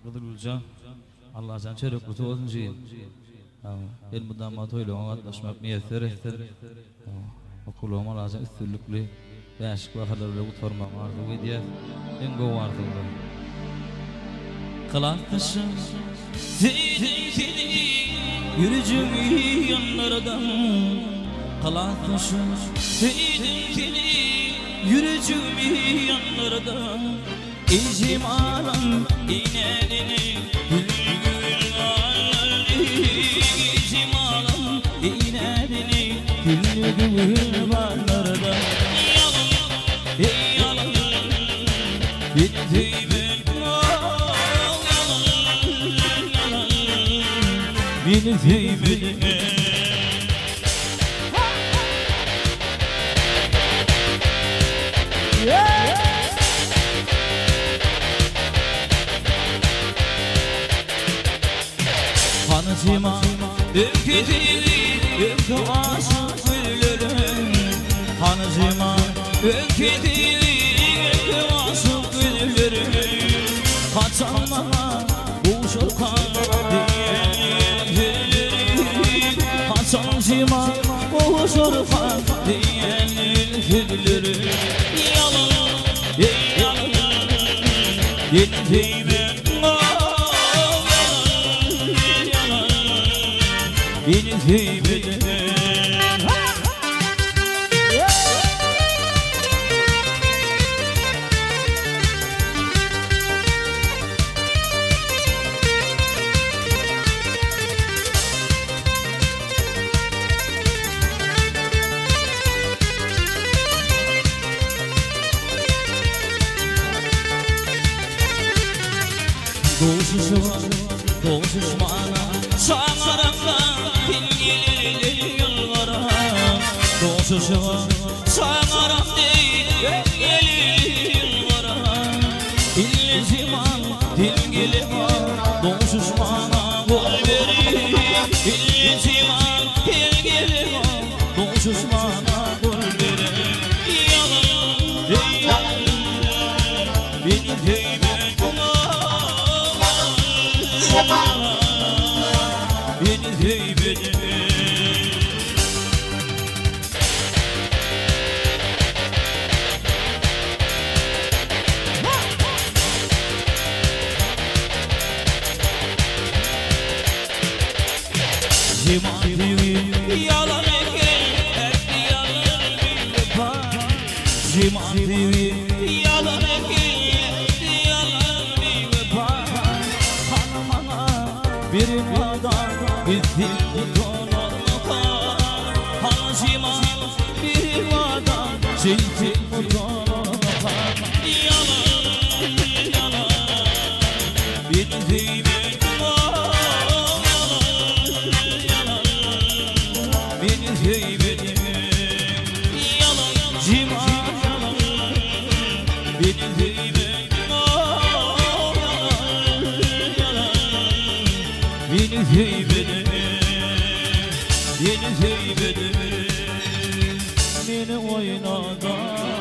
Kıdırılca Allah sen çörek kutu olsun şeyin. El mudamat oyluğuna atlaşmak miyetler ettir. Okuluma lazım üstünlüklü ve aşk vakalarıyla utformak vardı ve diye en go vardı. Kılatmışım zeytini yürücümü yanlardan. Kılatmışım zeytini yürücümü yanlardan. İcimalan inelini gülgül varları. İcimalan inelini gülgül varlarda. Yalan, yalan, bitti ben. Yalan, yalan, bitti ben. Hanıcıma öküdili ökü aşık güllerim. Hanıcıma öküdili ökü aşık güllerim. Kaçan bana bu şokan diyen güllerim. Kaçancıma bu şokan diyen güllerim. Yalan, yalan, yenildim ben. Beni heybede Doğuşuşmana çağıranla dingelir yıllara. Doğuşuşuma çağıran değil gelir yıllara. İlle ciman dingelir doğuşuşmana gol verir. İlle ciman dingelir doğuşuşmana gol verir. Yalan, yalan, beni heybet. Beni heybede Ciman TV yalan eker, hep yalan bir yapar. Ciman TV yalan eker, yalan bir yapar. Hanımana bir adam gittim mutluluğa. Hanıcıma bir adam çektim mutluluğa. Yalan, yalan, bitti ben. Yeni heybede, yeni heybede beni oynadan.